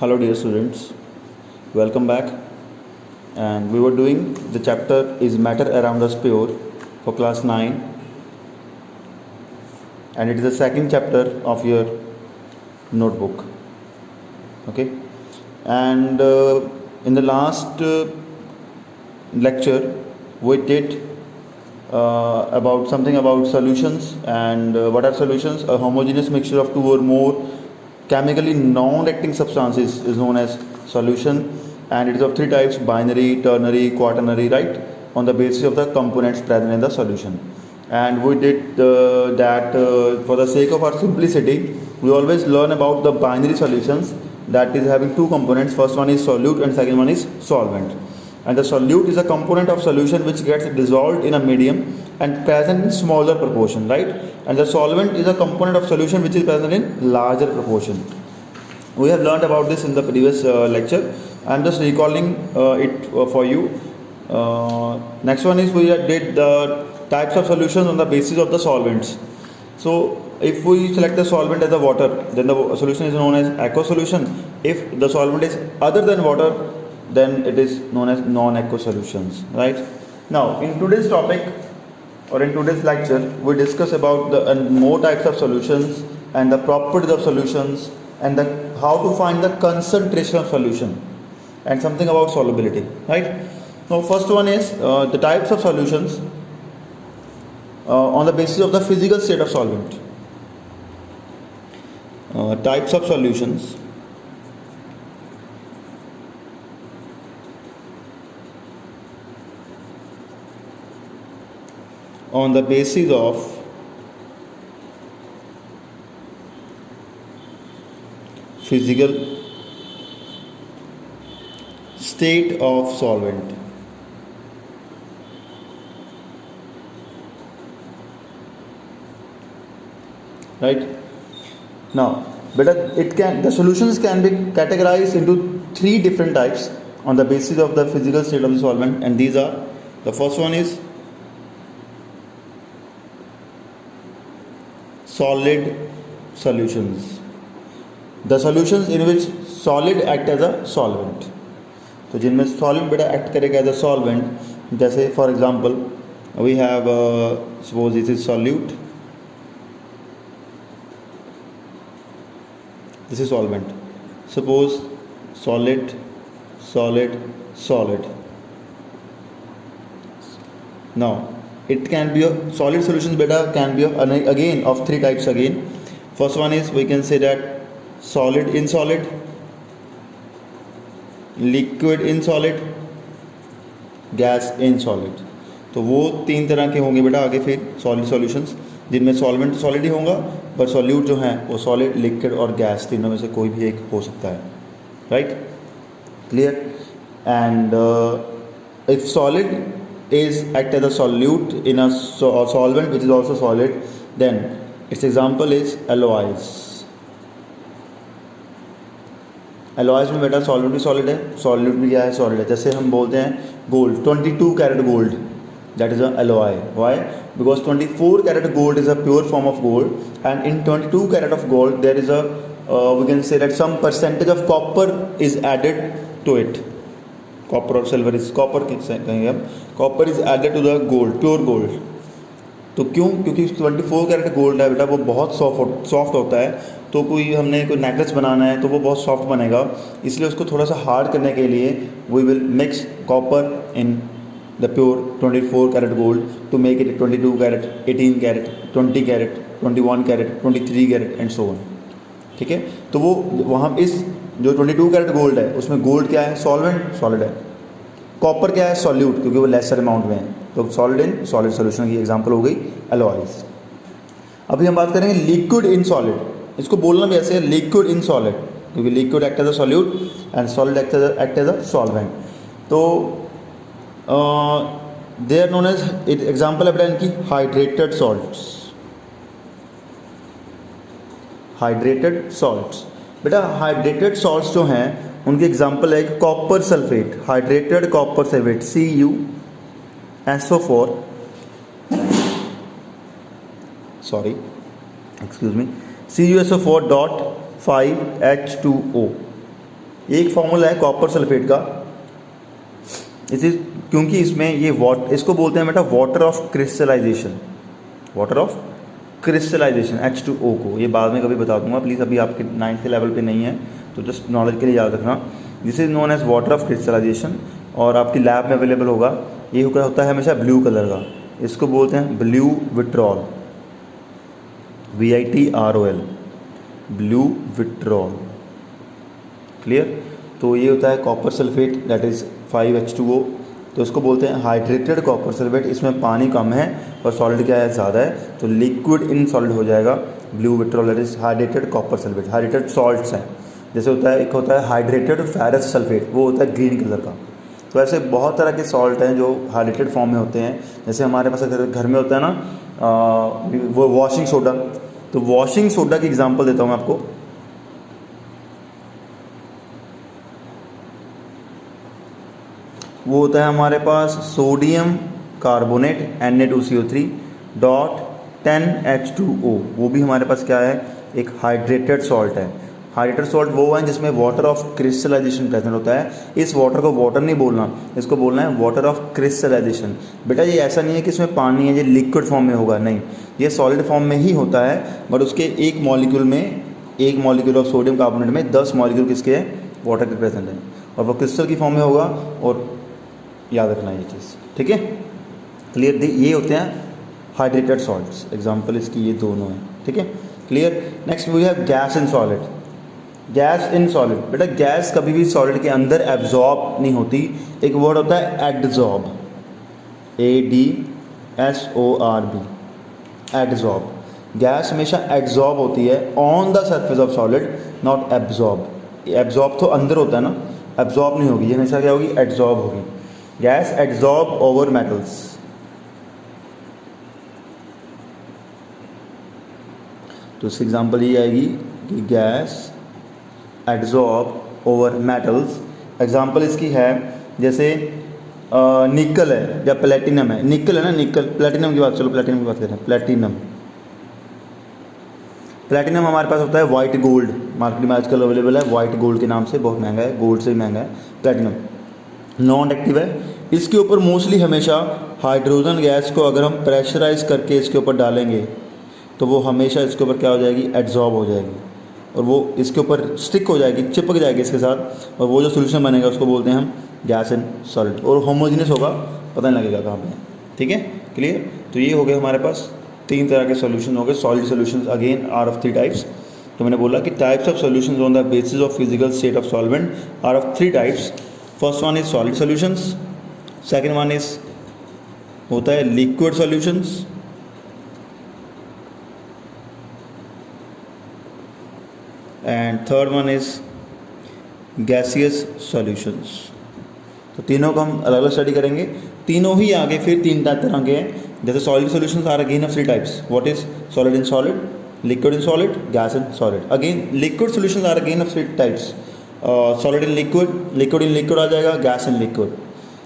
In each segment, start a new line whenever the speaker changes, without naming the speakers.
Hello, dear students. Welcome back. And we were doing the chapter is Matter Around Us Pure for class 9, and it is the second chapter of your notebook. Okay, and in the last lecture, we did about something about solutions. And what are solutions? A homogeneous mixture of two or more chemically non-reacting substances is known as solution, and it is of three types: binary, ternary, quaternary, right, on the basis of the components present in the solution. And we did that for the sake of our simplicity, we always learn about the binary solutions, that is having two components. First one is solute and second one is solvent. And the solute is a component of solution which gets dissolved in a medium and present in smaller proportion, right? And the solvent is a component of solution which is present in larger proportion. We have learned about this in the previous lecture. I am just recalling it for you. Next one is we did the types of solutions on the basis of the solvents. So if we select the solvent as a water, then the solution is known as aqueous solution. If the solvent is other than water, then it is known as non-aqueous solutions, right? Now in today's topic, or in today's lecture, we discuss about the more types of solutions and the properties of solutions, and how to find the concentration of solution, and something about solubility, right? Now first one is the types of solutions on the basis of the physical state of solvent. Types of solutions on the basis of physical state of solvent. Right? Now, the solutions can be categorized into three different types on the basis of the physical state of the solvent, and these are: the first one is solid solutions, the solutions in which solid act as a solvent. तो जिनमें solid बेटा एक्ट करेगा as a solvent, जैसे for example we have suppose this is solute, this is solvent. Suppose solid, solid, solid. Now it can be a solid solutions beta can be again of three types again. First one is we can say that solid in solid, liquid in solid, gas in solid. तो वो तीन तरह के होंगे बेटा आगे फिर solid solutions, जिनमें सॉल्वेंट सॉलिड ही होगा, पर सॉल्यूट जो है वो सॉलिड, लिक्विड और गैस तीनों में से कोई भी एक हो सकता है, right? Clear? And if solid is act as a solute in a solvent which is also solid, then it's example is alloys. Alloys में बेटा सॉल्वेंट भी सॉलिड है, सॉल्यूट भी क्या है, सॉलिड है. जैसे हम बोलते हैं gold, 22 carat gold, that is a alloy. Why? Because 24 carat gold is a pure form of gold, and in 22 carat of gold there is a we can say that some percentage of copper is added to it. Copper और silver is copper कहेंगे हम, copper is added to the gold, pure gold. तो क्यों? क्योंकि 24 carat gold है बेटा, वो बहुत सॉफ्ट होता है. तो हमने कोई नेकलेस बनाना है तो वो बहुत सॉफ्ट बनेगा, इसलिए उसको थोड़ा सा हार्ड करने के लिए we will mix copper in the pure 24 carat gold to make it 22 carat, 18 carat, 20 carat, 21 carat, 23 carat and so on. ठीक है? तो वो वहाँ इस जो 22 कैरेट गोल्ड है उसमें गोल्ड क्या है? सॉल्वेंट, सॉलिड है. कॉपर क्या है? सॉल्यूट, क्योंकि वो लेसर अमाउंट में है. तो सॉलिड इन सॉलिड सोल्यूशन की एग्जांपल हो गई एलॉयज. अभी हम बात करेंगे लिक्विड इन सॉलिड. इसको बोलना भी ऐसे है, लिक्विड इन सॉलिड, क्योंकि liquid act as a solute and solid act as a solvent. तो they are known as example है इनकी हाइड्रेटेड सॉल्ट्स. हाइड्रेटेड सॉल्ट्स बेटा, हाइड्रेटेड सॉल्ट्स जो हैं उनकी एग्जाम्पल है copper sulphate, hydrated copper sulphate, CuSO4, sorry excuse me, CuSO4.5H2O. एक formula है कॉपर सल्फेट का, इसे क्योंकि इसमें ये इसको बोलते हैं बेटा water of crystallization, water of crystallization H2O को, ये बाद में कभी बता दूंगा प्लीज़, अभी आपके 9th के लेवल पे नहीं है तो जस्ट नॉलेज के लिए याद रखना। This is known as water of crystallization, और आपकी लैब में अवेलेबल होगा। ये होता है हमेशा ब्लू कलर का, इसको बोलते हैं blue vitriol, VITROL, blue vitriol. Clear? तो ये होता है copper sulphate, that is 5H2O, तो इसको बोलते हैं हाइड्रेटेड कॉपर सल्फेट। इसमें पानी कम है और सॉलिड क्या है, ज़्यादा है, तो लिक्विड इन सॉलिड हो जाएगा blue vitriol, that is hydrated copper sulphate. Hydrated salts हैं, जैसे होता है एक होता है हाइड्रेटेड फेरस सल्फेट, वो होता है ग्रीन कलर का। तो ऐसे बहुत तरह के सॉल्ट हैं जो हाइड्रेटेड फॉर्म में होते हैं। जैसे हमारे पास अगर घर में होता है ना वो वॉशिंग सोडा, तो वॉशिंग सोडा की एग्जांपल देता हूँ मैं आपको। वो होता है हमारे पास sodium carbonate Na2CO3 dot 10H2O, वो भी हमारे पास क्या है, एक हाइड्रेटेड सॉल्ट है। हाइड्रेटेड सॉल्ट वो है जिसमें वाटर ऑफ क्रिस्टलाइजेशन प्रेजेंट होता है। इस वाटर को वाटर नहीं बोलना, इसको बोलना है वाटर ऑफ क्रिस्टलाइजेशन। बेटा ये ऐसा नहीं है कि इसमें पानी है, ये लिक्विड फॉर्म में होगा, नहीं, ये सॉलिड फॉर्म में ही होता है, बट उसके एक मॉलिक्यूल ऑफ सोडियम कार्बोनेट में 10 मॉलिक्यूल किसके हैं, वाटर के प्रेजेंट है, और वो क्रिस्टल की फॉर्म में होगा। और याद रखना ये चीज़, ठीक है, क्लियर? ये होते हैं हाइड्रेटेड सॉल्ट्स, एग्जांपल इसकी ये दोनों हैं, ठीक है, clear? Next we have gas in solid. Gas in solid, बेटा गैस कभी भी सॉलिड के अंदर एब्जॉर्ब नहीं होती। एक वर्ड होता है एडजॉर्ब, ADSORB, एडजॉर्ब। गैस हमेशा एड्जॉर्ब होती है on the surface of solid, not absorb. Absorb तो अंदर होता है ना, एब्जॉर्ब नहीं होगी, ये हमेशा क्या होगी, एड्जॉर्ब होगी। गैस एड्जॉर्ब ओवर मेटल्स, तो इसकी एग्जांपल ये आएगी कि gas adsorb over metals. Example इसकी है जैसे निकल है या प्लेटिनम है, निकल है ना, निकल, प्लेटिनम की बात, चलो प्लेटिनम की बात करें। प्लेटिनम हमारे पास होता है वाइट गोल्ड, मार्केट में आजकल अवेलेबल है वाइट गोल्ड के नाम से, बहुत महंगा है, गोल्ड से भी महंगा है प्लेटिनम, नॉन एक्टिव है। इसके ऊपर मोस्टली हमेशा हाइड्रोजन गैस को अगर हम प्रेशराइज करके इसके ऊपर डालेंगे तो वो हमेशा इसके ऊपर क्या हो जाएगी, एड्जॉर्ब हो जाएगी, और वो इसके ऊपर स्टिक हो जाएगी, चिपक जाएगी इसके साथ, और वो जो सोल्यूशन बनेगा उसको बोलते हैं हम गैस इन सॉलिड, और होमोजीनियस होगा, पता नहीं लगेगा कहाँ पे, ठीक है, क्लियर? तो ये हो गए हमारे पास 3 तरह के सॉल्यूशन हो गए। Solid solutions again are of 3 types. तो मैंने बोला कि types of solutions on the basis of physical state of solvent are of 3 types. First one is solid solutions, second one is होता है liquid solutions, and third one is gaseous solutions. तो तीनों को हम अलग अलग स्टडी करेंगे। तीनों ही आगे फिर 3 तरह के हैं। जैसे solid solutions are again of 3 types, what is solid in solid, liquid in solid, gas in solid. Again liquid solutions are again of 3 types, solid in liquid, liquid in liquid आ जाएगा, gas in liquid.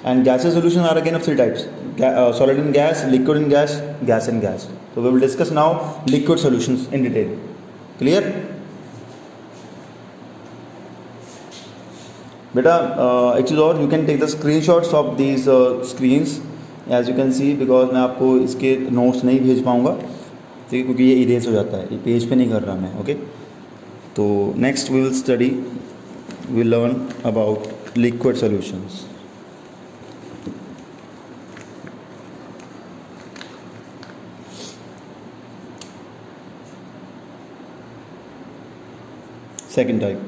And gaseous solution are again of 3 types, solid in gas, liquid in gas, gas in gas. तो we will discuss now liquid solutions in detail, clear? बेटा एक चीज़ और, you can take the screenshots of these screens as you can see, because मैं आपको इसके notes नहीं भेज पाऊँगा, ठीक है, क्योंकि ये इरेज हो जाता है, ये पेज पे नहीं कर रहा मैं, ओके? तो next we will study, we learn about liquid solutions. Second type,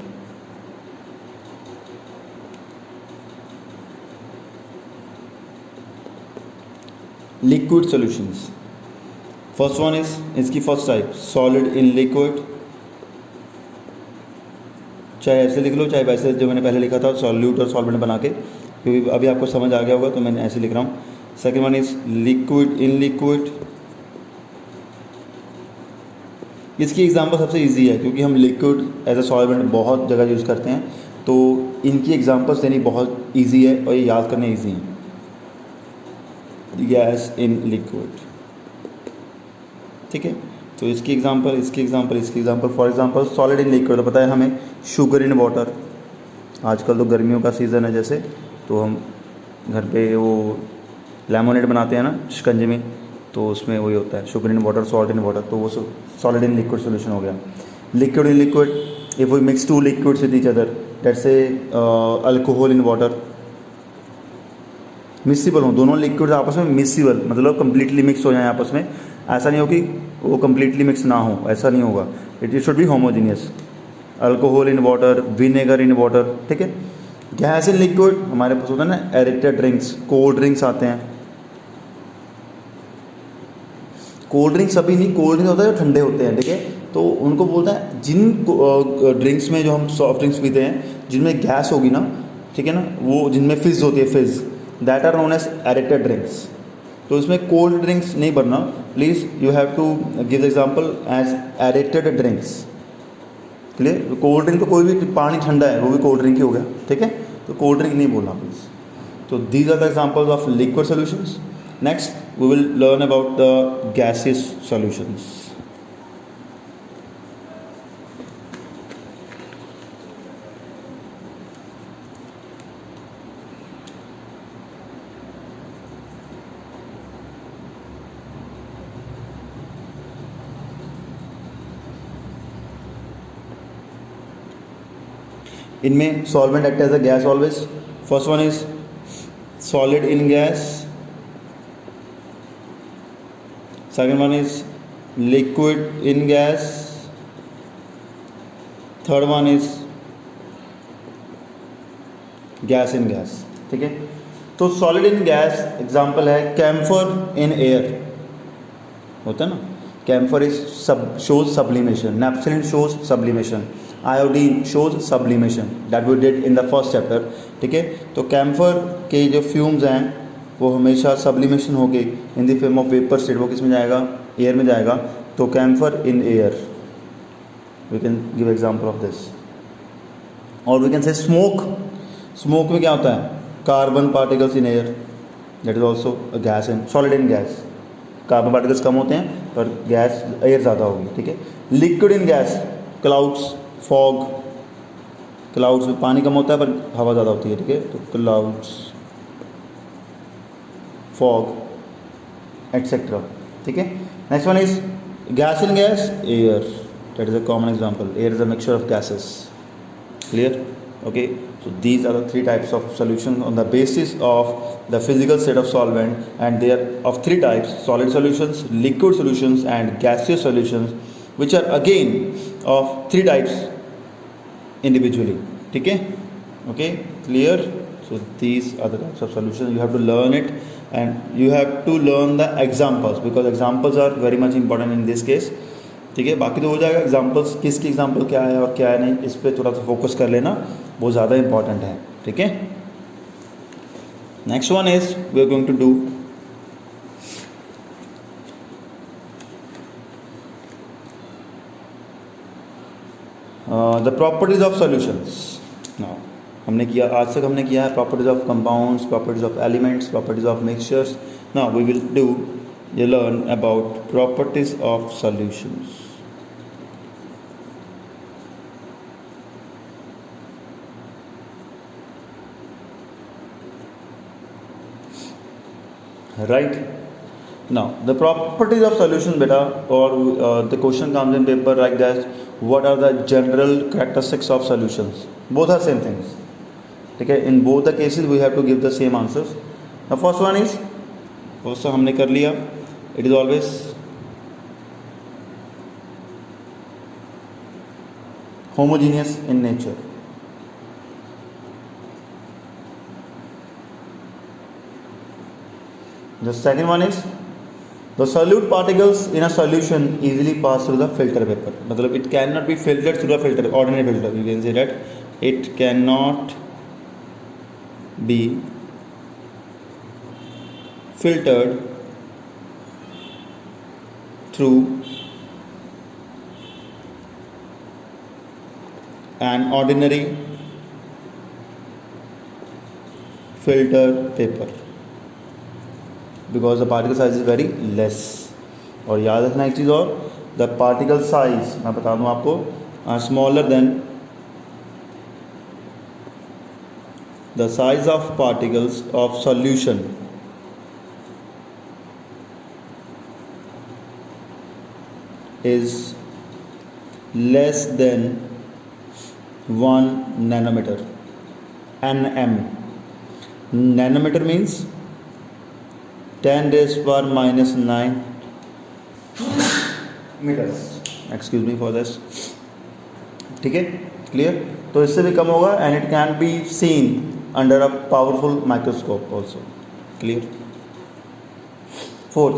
liquid solutions. First one is, इसकी first type solid in liquid, चाहे ऐसे लिख लो चाहे वैसे जो मैंने पहले लिखा था सॉल्यूट और सॉल्वेंट बना के, क्योंकि अभी आपको समझ आ गया होगा तो मैंने ऐसे लिख रहा हूँ। Second one is liquid in liquid. इसकी एग्जांपल सबसे इजी है क्योंकि हम लिक्विड एज अ सॉल्वेंट बहुत जगह यूज़ करते हैं, तो इनकी एग्जांपल्स देनी बहुत इजी है और ये याद करने इजी हैं। गैस इन लिक्विड, ठीक है, तो इसकी एग्जांपल, इसकी एग्जांपल, इसकी example. For example solid in liquid तो पता है हमें शुगर इन वाटर, आजकल तो गर्मियों का सीज़न है जैसे, तो हम घर पे वो लेमोनेड बनाते हैं ना शिकंजे में, तो उसमें वही होता है sugar in water, salt in water, तो वो सॉलिड इन लिक्विड सोल्यूशन हो गया। Liquid in liquid, if we mix two liquids with each other, let's say alcohol in water, miscible हो, दोनों लिक्विड्स आपस में मिक्सिबल, मतलब कम्प्लीटली मिक्स हो जाए आपस में, ऐसा नहीं हो कि वो कम्प्लीटली मिक्स ना हो, ऐसा नहीं होगा, it should be homogeneous. Alcohol in water, vinegar in water, ठीक है। गैस इन लिक्विड हमारे पास होता है ना एरेक्टेड ड्रिंक्स, कोल्ड ड्रिंक्स आते हैं। कोल्ड ड्रिंक्स सभी नहीं, कोल्ड ड्रिंक्स होता है जो ठंडे होते हैं, ठीक है, तो उनको बोलता है जिन ड्रिंक्स में, जो हम सॉफ्ट ड्रिंक्स पीते हैं जिनमें गैस होगी ना, ठीक है ना, वो जिनमें फिज होती है, fizz, that are known as aerated drinks. तो इसमें कोल्ड ड्रिंक्स नहीं बनना please, you have to give example as aerated drinks. Clear? Cold drink तो कोई भी पानी ठंडा है वो भी कोल्ड ड्रिंक ही हो गया, ठीक है, तो कोल्ड ड्रिंक नहीं बोलना प्लीज़। तो these are the examples of liquid solutions. Next we will learn about the gaseous solutions. इनमें solvent act as a gas always. First one is solid in gas, second one is liquid in gas, third one is gas in gas, ठीक है। तो solid in gas example है camphor in air, होता है ना, camphor is shows sublimation, naphthalene shows sublimation, iodine shows sublimation, that we did in the first chapter, ठीक है। तो कैम्फर के जो फ्यूम्स हैं वो हमेशा सब्लिमेशन हो गई in the form of vapour state, वो किस में जाएगा, एयर में जाएगा, तो camphor in air, we can give example of this. और we can say smoke, smoke में क्या होता है, carbon particles in air, that is also gas in solid in gas, carbon particles कम होते हैं पर गैस एयर ज़्यादा होगी, ठीक है। Liquid in gas, clouds, fog, clouds में पानी कम होता है पर हवा ज़्यादा होती है, ठीक है, तो क्लाउड्स, फॉग एटसेट्रा, ठीक है। Next one is gas in gas, air, that is a common example, air is a mixture of gases, clear, okay. So these are the three types of solutions on the basis of the physical state of solvent, and they are of three types: solid solutions, liquid solutions, and gaseous solutions, which are again of three types individually, ठीक है, okay, clear. So these are the types of solutions, you have to learn it and you have to learn the examples, because examples are very much important in this case, ठीक है। बाकी तो हो जाएगा, examples किसकी example क्या है और क्या है नहीं, इस पर थोड़ा सा फोकस कर लेना, वो ज़्यादा इंपॉर्टेंट है, ठीक है। Next one is we are going to do the properties of solutions. Now हमने किया, आज तक हमने किया है properties of compounds, properties of elements, properties of mixtures. Now we will do you learn about properties of solutions. Right, now the properties of solution beta, or the question comes in paper like that, what are the general characteristics of solutions, both are same things, ठीक है, in both the cases we have to give the same answers. The first one is, first हमने कर लिया, it is always homogeneous in nature. The second one is the solute particles in a solution easily pass through the filter paper, मतलब it cannot be filtered through the filter, ordinary filter, you can say that it cannot be filtered through an ordinary filter paper because the particle size is very less. और याद रखना एक चीज़ और, the particle size मैं बता दूँ आपको, are smaller than the size of particles of solution is less than 1 nanometer. nm, nanometer means 10 raised to power minus 9 meters. Excuse me for this. ठीक है, क्लियर? तो इससे भी कम होगा and it can be seen under a powerful microscope also. Clear? Fourth,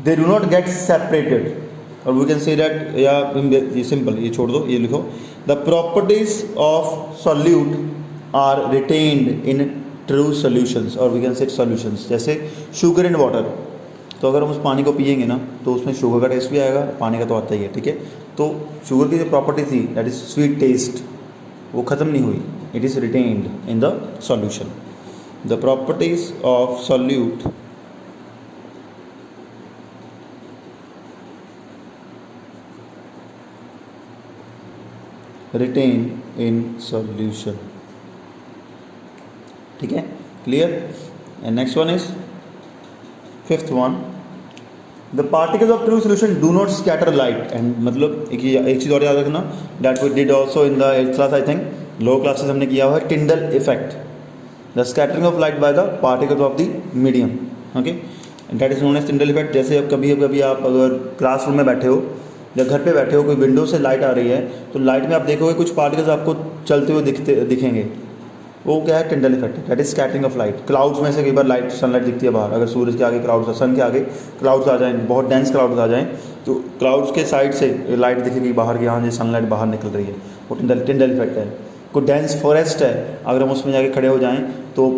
they do not get separated, और we can say that, या ये सिंपल, ये छोड़ दो, ये लिखो, the properties of solute are retained in true solutions, और we can say solutions. जैसे शुगर एंड वाटर, तो अगर हम उस पानी को पिएंगे ना तो उसमें शुगर का टेस्ट भी आएगा, पानी का तो आता ही है. ठीक है, तो शुगर की जो प्रॉपर्टी थी दैट इज स्वीट टेस्ट, वो ख़त्म नहीं हुई. It is retained in the solution. The properties of solute retain in solution. ठीक है, clear? And next one is fifth one, the particles of true solution do not scatter light. And मतलब एक चीज़ और याद रखना, that we did also in the 8th class, I think low classes हमने किया हुआ है, Tyndall effect, the scattering of light by the particles of the medium. Okay, that is known as Tyndall effect. जैसे अब कभी आप अगर classroom में बैठे हो या घर पे बैठे हो, कोई विंडो से लाइट आ रही है, तो लाइट में आप देखोगे कुछ पार्टिकल्स आपको चलते हुए दिखेंगे. वो क्या है? Tyndall effect. That is scattering of light. Clouds में से कई बार लाइट, सनलाइट दिखती है बाहर, अगर सूरज के आगे क्लाउड्स, सन के आगे क्लाउड्स आ जाएं, बहुत डेंस क्लाउड्स आ जाएं, तो क्लाउड्स के साइड से लाइट दिखेगी बाहर की, यहाँ जो सनलाइट बाहर निकल रही है, वो टिंडल इफेक्ट है. कोई डेंस फॉरेस्ट है, अगर हम उसमें जाके खड़े हो जाएँ तो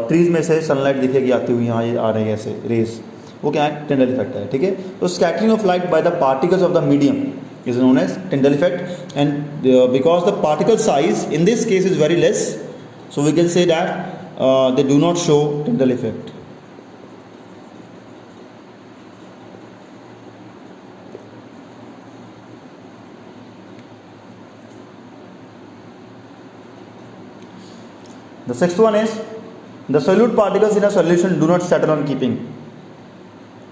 ट्रीज में से सनलाइट दिखेगी आती हुई, यहाँ ये आ रही है ऐसे रेस, वो क्या है? टिंडल इफेक्ट है. ठीक है, तो scattering of light by the particles of the medium is known as Tyndall effect, and because the particle size in this case is very less, so we can say that they do not show Tyndall effect. The sixth one is the solute particles in a solution do not settle on keeping.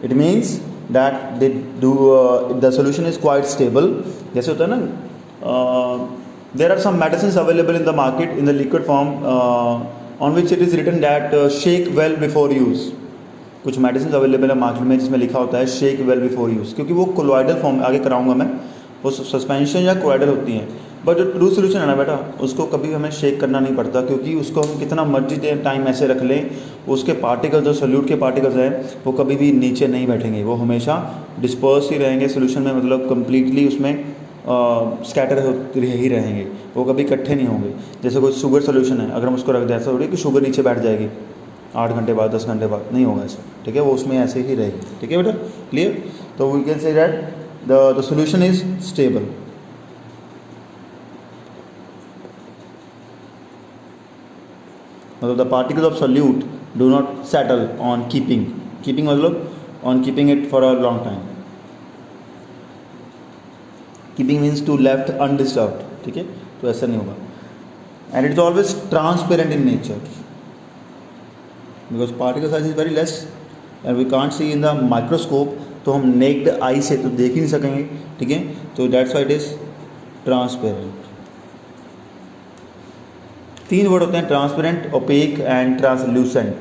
It means that they do the solution is quite stable. जैसे होता है ना, there are some medicines available in the market in the liquid form on which it is written that shake well before use. कुछ medicine available है market में जिसमें लिखा होता है शेक वेल बिफोर यूज़, क्योंकि वो कोलॉइडल फॉर्म, आगे कराऊंगा मैं, वो सस्पेंशन या कोलॉइडल होती हैं. बट जो ट्रू सोल्यूशन है ना बेटा, उसको कभी हमें शेक करना नहीं पड़ता, क्योंकि उसको हम कितना मर्जी टाइम ऐसे रख लें, उसके पार्टिकल्स, जो सोल्यूट के पार्टिकल्स हैं, वो कभी भी नीचे नहीं बैठेंगे, वो हमेशा डिस्पर्स ही रहेंगे सोल्यूशन में, मतलब कम्प्लीटली उसमें स्कैटर ही रहेंगे, वो कभी इकट्ठे नहीं होंगे. जैसे कोई शुगर सोल्यूशन है, अगर हम उसको रख दें, ऐसा थोड़ी कि शुगर नीचे बैठ जाएगी 8 घंटे बाद, 10 घंटे बाद, नहीं होगा ऐसा. ठीक है, वो उसमें ऐसे ही रहेगी. ठीक है बेटा, क्लियर? तो we can say that the solution is stable. मतलब the particles of solute do not settle on keeping. Keeping मतलब on keeping it for a long time. Keeping means to left undisturbed. ठीक है, तो ऐसा नहीं होगा. And it is always transparent in nature, because particle size is very less and we can't see in the microscope, तो हम necked आई से तो देख ही नहीं सकेंगे. ठीक है, तो that's why it is transparent. 3 word होते हैं, ट्रांसपेरेंट, ओपेक एंड ट्रांसल्यूसेंट.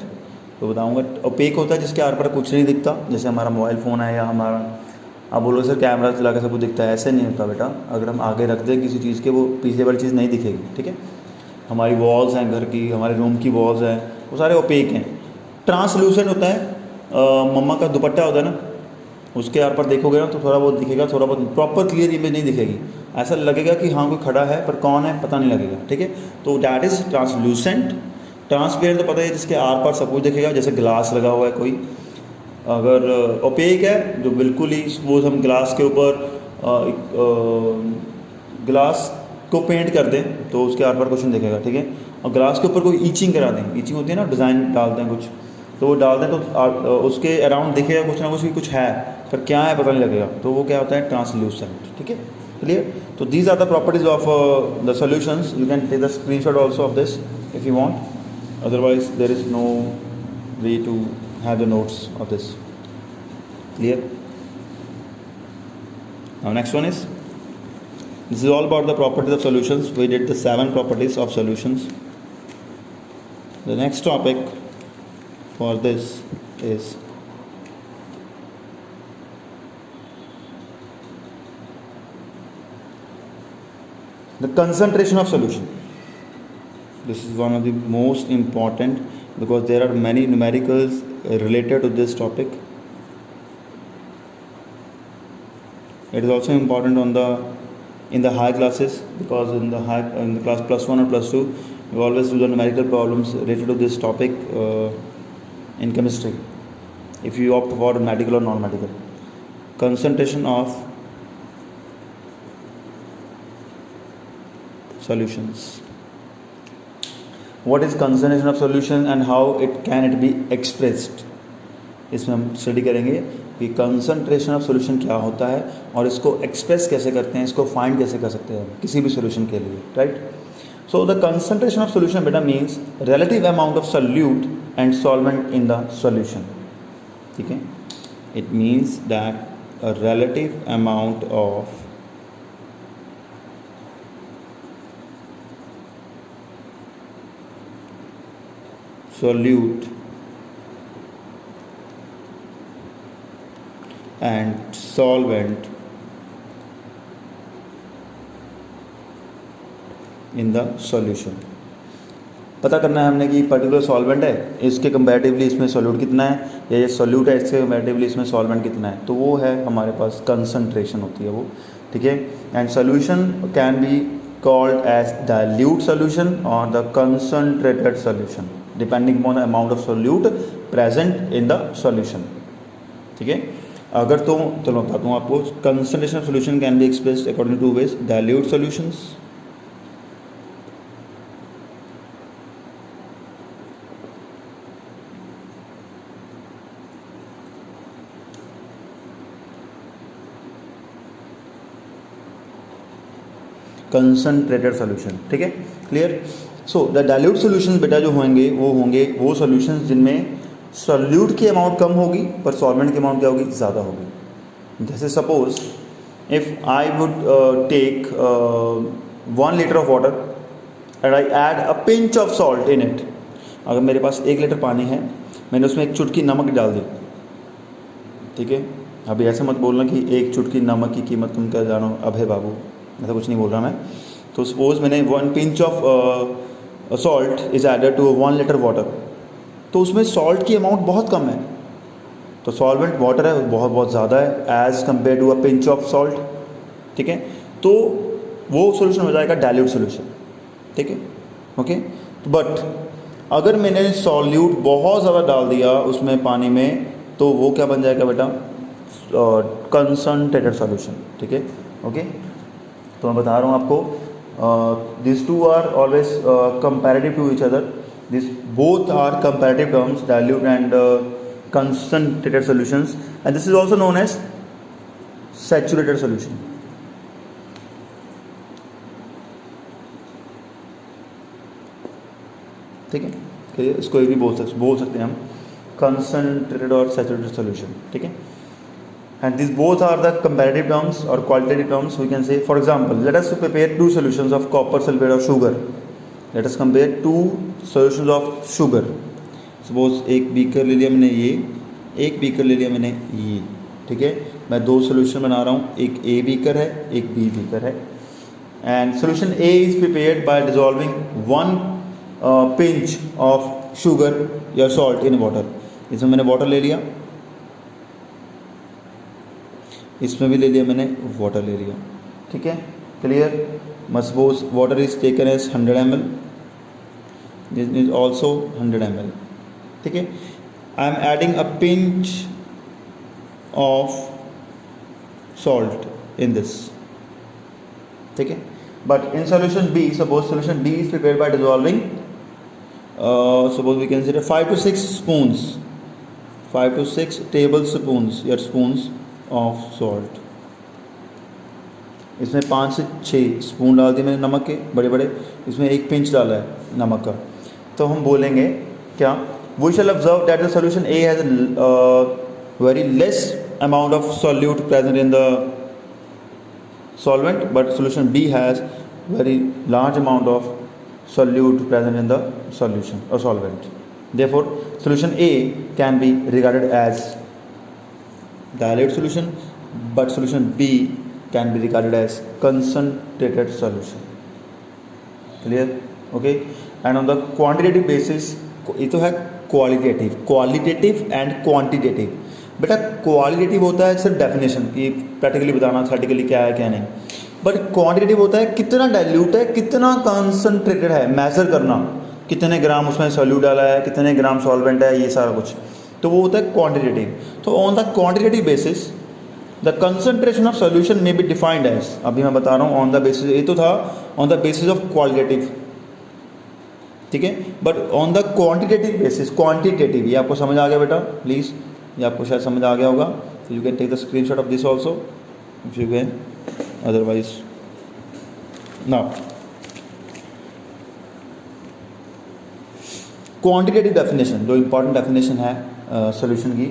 तो बताऊंगा. ओपेक होता है जिसके आर पर कुछ नहीं दिखता, जैसे हमारा मोबाइल फ़ोन है या हमारा, आप बोलो सर कैमरा चला के सब कुछ दिखता है, ऐसे नहीं होता बेटा. अगर हम आगे रख दें किसी चीज़ के, वो पीछे वाली चीज़ नहीं दिखेगी. ठीक है, हमारी वॉल्स हैं घर की, हमारे रूम की वॉल्स हैं, वो सारे ओपेक हैं. ट्रांसल्यूसेंट होता है, मम्मा का दुपट्टा होता है ना, उसके आर पर देखोगे ना तो थोड़ा बहुत दिखेगा, थोड़ा बहुत प्रॉपर क्लियर इमेज नहीं दिखेगी, ऐसा लगेगा कि हाँ कोई खड़ा है पर कौन है पता नहीं लगेगा. ठीक है, तो दैट इज़ ट्रांसल्यूसेंट. ट्रांसपेरेंट तो पता है जिसके आर पार सब कुछ दिखेगा, जैसे ग्लास लगा हुआ है कोई. अगर ओपेक है, जो बिल्कुल ही सपोज हम ग्लास के ऊपर ग्लास को पेंट कर दें तो उसके आर पार कुछ नहीं दिखेगा. ठीक है, और ग्लास के ऊपर कोई ईचिंग करा दें, ईचिंग होती है ना, डिज़ाइन डालते हैं कुछ, तो वो डाल दें तो उसके अराउंड दिखेगा कुछ ना कुछ भी, कुछ है पर क्या है पता नहीं लगेगा, तो वो क्या होता है? ट्रांसल्यूसेंट. ठीक है, Clear? So these are the properties of the solutions. You can take the screenshot also of this if you want. Otherwise, there is no way to have the notes of this. Clear? Now next one is, this is all about the properties of solutions. We did the 7 properties of solutions. The next topic for this is the concentration of solution. This is one of the most important because there are many numericals related to this topic. It is also important in the high classes, because in the class +1 or +2 we always do the numerical problems related to this topic in chemistry, if you opt for medical or non-medical. Concentration of solutions. What is concentration of solution and how can it be expressed? इसमें हम study करेंगे कि concentration of solution क्या होता है और इसको express कैसे करते हैं, इसको फाइंड कैसे कर सकते हैं किसी भी सॉल्यूशन के लिए, right? So the concentration of solution बेटा means relative amount of solute and solvent in the solution. ठीक है, it means that a relative amount of solute and solvent in the solution. पता करना है हमने कि पर्टिकुलर सॉल्वेंट है, इसके कंपैरेटिवली इसमें सॉल्यूट कितना है, या ये सॉल्यूट है इसके कंपैरेटिवली इसमें सॉल्वेंट कितना है, तो वो है हमारे पास कंसंट्रेशन होती है वो. ठीक है, and solution can be called as dilute solution और the concentrated solution depending upon the amount of solute present in the solution. ठीक है, अगर तो चलो बताता हूँ आपको. Concentration of solution can be expressed according to ways. Dilute solutions, concentrated solution. ठीक है, clear? So the dilute solutions बेटा जो होंगे वो सॉल्यूशंस जिनमें सॉल्यूट की अमाउंट कम होगी पर सॉल्वेंट की अमाउंट क्या होगी, ज़्यादा होगी. जैसे suppose if I would take 1 litre of water and I add a pinch of salt in it. अगर मेरे पास 1 लीटर पानी है, मैंने उसमें एक चुटकी नमक डाल दी. ठीक है, अभी ऐसे मत बोलना कि एक चुटकी नमक की कीमत तुम क्या जानो, अब है बाबू, ऐसा कुछ नहीं बोल रहा मैं. तो सपोज मैंने 1 pinch of salt is added to 1 litre water, तो उसमें सॉल्ट की अमाउंट बहुत कम है, तो सॉल्वेंट वाटर है बहुत बहुत ज़्यादा है as compare to a pinch of salt. ठीक है, तो वो सॉल्यूशन हो जाएगा डाइल्यूट सॉल्यूशन. ठीक है, ओके. बट अगर मैंने सॉल्यूट बहुत ज़्यादा डाल दिया उसमें पानी में, तो वो क्या बन जाएगा बेटा, कंसंट्रेटेड सॉल्यूशन. ठीक है, ओके. तो मैं बता रहा हूँ आपको, this two are always comparative to each other. This both are comparative terms, dilute and concentrated solutions, and this is also known as saturated solution. ठीक है, इसको ये भी बोल सकते हैं हम concentrated और saturated solution. ठीक है, and these both are the comparative terms or qualitative terms. We can say, for example, let us prepare 2 solutions of copper sulfate of sugar. Let us compare 2 solutions of sugar. Suppose एक beaker ले लिया मैंने, एक beaker ले लिया मैंने ये. ठीक है, मैं 2 सोल्यूशन बना रहा हूँ, एक ए बीकर है एक बी बीकर है. And solution A is prepared by dissolving 1 pinch of sugar या सॉल्ट इन वाटर. इसमें मैंने वाटर ले लिया, इसमें भी ले लिया मैंने वाटर ले लिया. ठीक है, clear? Suppose water is taken as 100 ml, this is also 100 ml. ठीक है, I am adding a pinch of salt in this. ठीक है, but in solution B, suppose solution B is prepared by dissolving, suppose we can consider 5 to 6 spoons, 5 to 6 tablespoons या spoons of salt इसमें 5 से 6 spoon डाल दिए मैंने नमक के बड़े बड़े, इसमें 1 पिंच डाला है नमक का। तो हम बोलेंगे क्या, we shall observe that the solution A has very less amount of solute present in the solvent, but solution B has very large amount of solute present in the solution or solvent. Therefore, solution A can be regarded as dilute solution, but solution B can be regarded as concentrated solution. Clear? Okay. And on the quantitative basis, ये तो है qualitative and quantitative. बेटा qualitative होता है सिर्फ definition की practically बताना थर्टिकली क्या है क्या नहीं, बट क्वांटिटेटिव होता है कितना डाइल्यूट है, कितना कंसंट्रेटेड है, मेजर करना कितने ग्राम उसमें सॉल्यूट डाला है, कितने ग्राम सॉल्वेंट है, ये सारा कुछ, तो वो होता है क्वांटिटेटिव। तो on the quantitative basis the concentration of solution may be defined as, अभी मैं बता रहा हूँ ऑन द बेसिस, ये तो था on the basis of qualitative, ठीक है, but on the quantitative basis, quantitative, ये आपको समझ आ गया बेटा प्लीज़, ये आपको शायद समझ आ गया होगा। तो you can take the screenshot of this also if you can, otherwise now quantitative definition, जो इंपॉर्टेंट डेफिनेशन है सोल्यूशन की।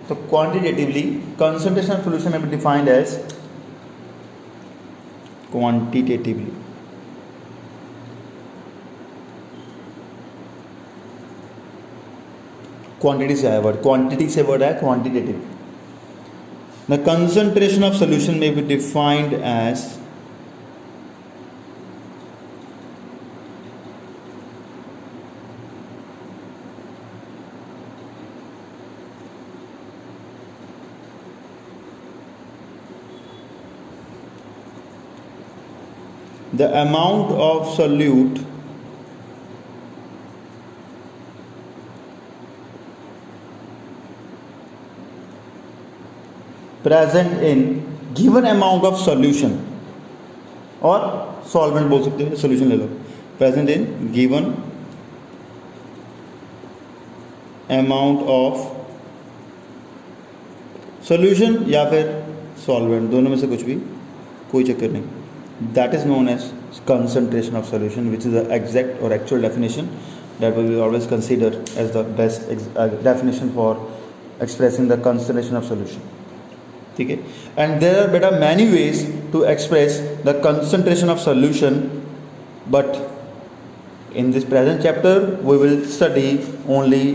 तो quantitatively concentration of solution may be defined as quantitatively, quantity से आया वर्ड, क्वांटिटी से वर्ड है quantitative. The concentration of solution may be defined as the amount of solute present in given amount of solution, और solvent बोल सकते हैं, solution ले लो, present in given amount of solution या फिर solvent, दोनों में से कुछ भी, कोई चक्कर नहीं। That is known as concentration of solution, which is the exact or actual definition that we will always consider as the best definition for expressing the concentration of solution. ठीक है, and there are beta many ways to express the concentration of solution, but in this present chapter we will study only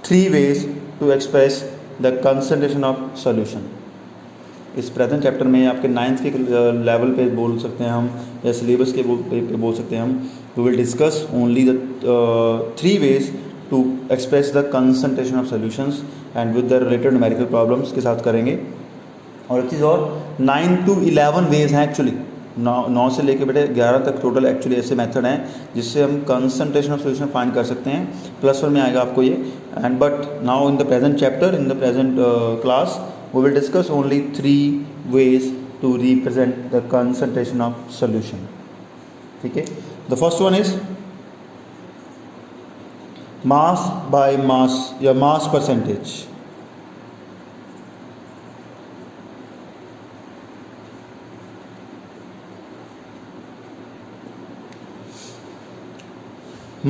3 ways to express the concentration of solution. इस present chapter में आपके 9th के level पे बोल सकते हैं हम, या सिलेबस के पे बोल सकते हैं हम, we will discuss only the 3 ways to express the concentration of solutions and with the related numerical problems के साथ करेंगे। और एक चीज़ और, 9 to 11 वेज हैं एक्चुअली, 9 से लेके बेटे 11 तक टोटल एक्चुअली ऐसे मेथड हैं जिससे हम कंसंट्रेशन ऑफ सॉल्यूशन फाइंड कर सकते हैं। +1 में आएगा आपको ये, and but now in the present chapter, in the present class we will discuss only 3 ways to represent the concentration of solution. ठीक है, the first one is mass by mass या mass percentage।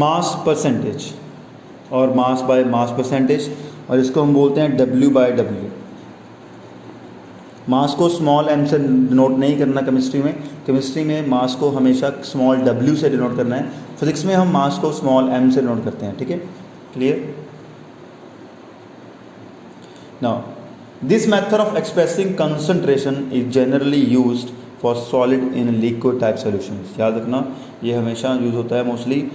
mass percentage और mass by mass percentage, और इसको हम बोलते हैं W/W। मास को स्मॉल m से डिनोट नहीं करना केमिस्ट्री में, केमिस्ट्री में मास को हमेशा स्मॉल w से डिनोट करना है, फिजिक्स में हम मास को स्मॉल m से डिनोट करते हैं। ठीक है, clear? Now this method of expressing concentration is generally used for solid in liquid type solutions. याद रखना, ये हमेशा यूज़ होता है मोस्टली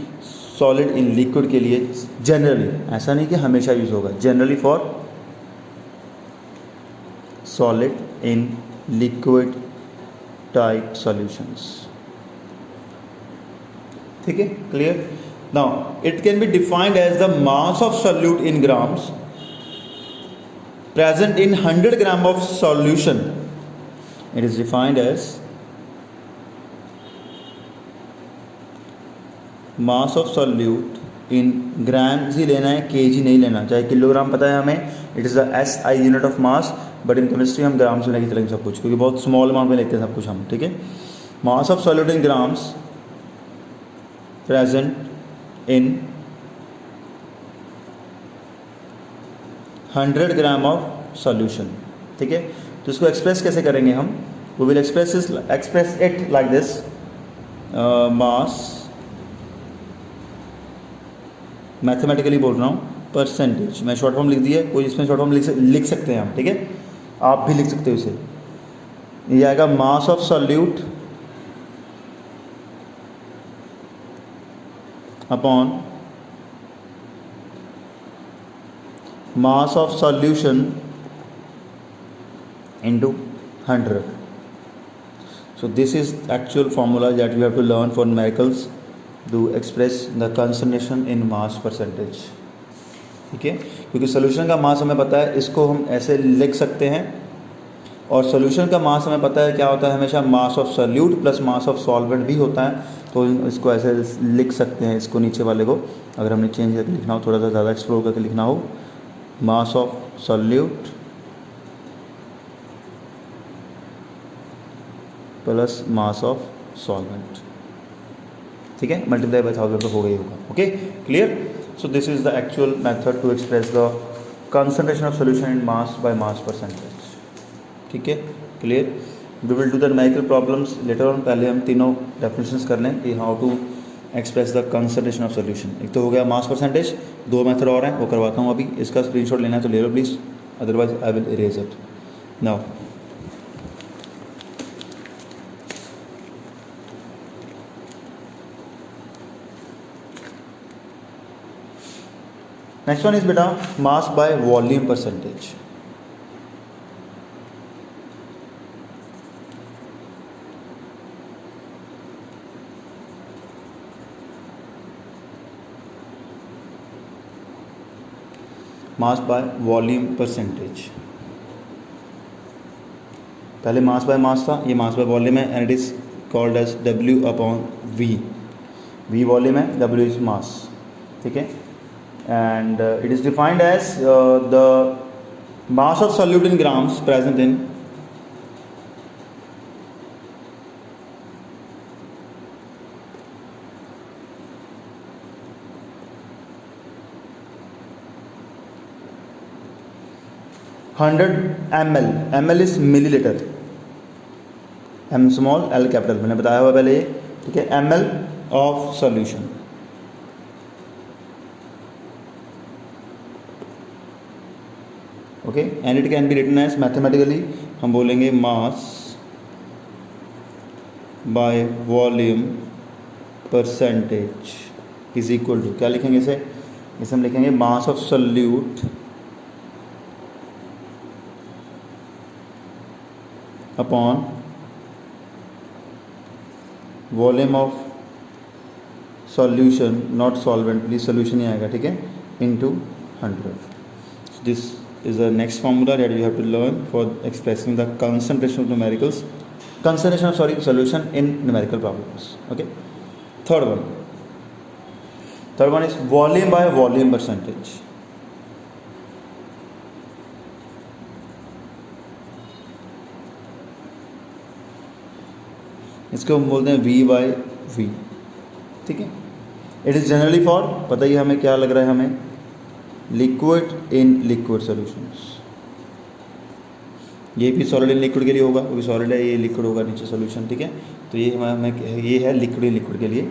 सॉलिड इन लिक्विड के लिए, जनरली, ऐसा नहीं कि हमेशा यूज़ होगा, generally for solid in liquid type solutions। ठीक है, clear? Now it can be defined as the mass of solute in grams present in 100 gram of solution. It is defined as mass of solute in grams ही लेना है, kg नहीं लेना, चाहे kilogram पता है हमें, it is the SI unit of mass, but in chemistry हम ग्राम से लेके चलेंगे सब कुछ, क्योंकि बहुत स्मॉल अमाउंट में लेते हैं सब कुछ हम। ठीक है, mass of solute in grams present in 100 gram of solution. ठीक है, तो इसको एक्सप्रेस कैसे करेंगे हम? We will express it like this, mass, mathematically बोल रहा हूँ, परसेंटेज। मैं शॉर्ट फॉर्म लिख दिया, कोई इसमें शॉर्ट फॉर्म लिख सकते हैं हम, ठीक है, आप भी लिख सकते हो इसे। ये आएगा मास of solute upon mass of solution into 100. So this is actual formula that you have to learn for numericals to express the concentration in mass percentage. ठीक है, क्योंकि सोल्यूशन का मास हमें पता है, इसको हम ऐसे लिख सकते हैं, और सोल्यूशन का मास हमें पता है क्या होता है, हमेशा मास of solute plus mass of solvent भी होता है। तो इसको ऐसे लिख सकते हैं, इसको नीचे वाले को अगर हमने चेंज करके लिखना हो, थोड़ा सा ज़्यादा एक्सप्लोर करके लिखना हो, mass of solute plus mass of solvent, ठीक है, मल्टीप्लाई बाय 1000 तो होगा ही होगा। Okay, clear? So this is the actual method to express the concentration of solution in mass by mass percentage. ठीक है, clear? We will do the numerical problems later on. पहले हम तीनों डेफिनेशंस कर लें कि how to express the concentration of solution. एक तो हो गया मास परसेंटेज, दो मेथड और हैं, वो करवाता हूँ अभी। इसका स्क्रीनशॉट लेना है तो ले लो please, otherwise I will erase it now. Next one is बेटा mass by volume percentage. Mass by volume percentage, पहले मास बाय मास था, ये मास बाय वॉल्यूम है, and it is called as W upon V। V volume है, W is mass, ठीक है, and it is defined as the mass of solute in grams present in 100 ml, ml is millilitre, m small l capital, मैंने बताया हुआ पहले ये, ठीक है, ml of solution. Okay, and it can be written as mathematically, हम बोलेंगे mass by volume percentage is equal to, क्या लिखेंगे इसे हम लिखेंगे mass of solute upon volume of solution, not solvent, please solution ही आएगा, ठीक है, into 100। This is the next formula that you have to learn for expressing the concentration of numericals, concentration of sorry solution in numerical problems. Okay, third one is volume by volume percentage. इसको हम बोलते हैं V by V, ठीक है। It is generally for, पता ही हमें क्या लग रहा है, हमें लिक्विड इन लिक्विड सॉल्यूशंस। ये भी सॉलिड इन लिक्विड के लिए होगा, वो भी सॉलिड है, ये लिक्विड होगा नीचे सॉल्यूशन, ठीक है। तो ये हमें ये है लिक्विड इन लिक्विड के लिए,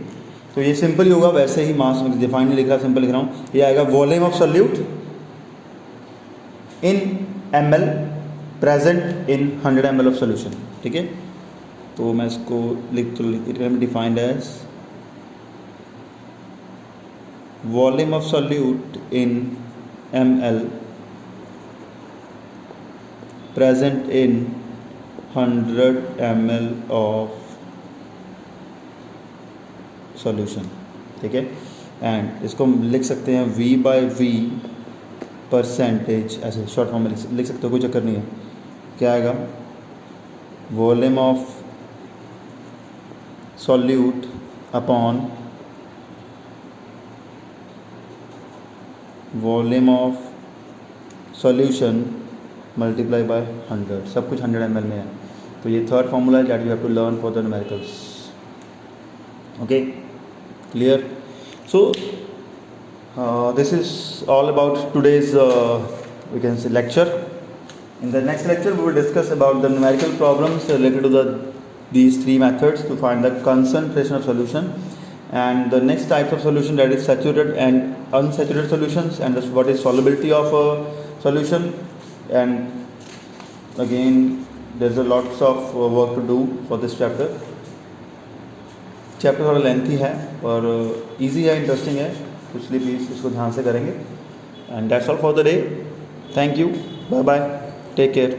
तो ये सिंपल ही होगा, वैसे ही मास में डिफाइन नहीं लिख रहा, सिंपल लिख रहा हूँ। ये आएगा volume of solute in ml present in 100 ml of solution, ठीक है। तो मैं इसको it can be defined as volume of solute in ml present in 100 ml of solution, ठीक है। एंड इसको हम लिख सकते हैं V बाय V परसेंटेज, ऐसे शॉर्ट फॉर्म में लिख सकते हो, कोई चक्कर नहीं है। क्या आएगा, volume of solute upon volume of solution multiply by 100, सब कुछ 100 ml में है। तो ये थर्ड फॉर्मूला है that you have to learn for the numericals. Okay, clear? So this is all about today's we can say lecture. In the next lecture we will discuss about the numerical problems related to these three methods to find the concentration of solution, and the next types of solution, that is saturated and unsaturated solutions, and what is solubility of a solution. And again there's a lots of work to do for this chapter. Chapter थोड़ा lengthy है और easy है, interesting है, तो इसलिए please इसको ध्यान से करेंगे. And that's all for the day. Thank you, bye bye, take care.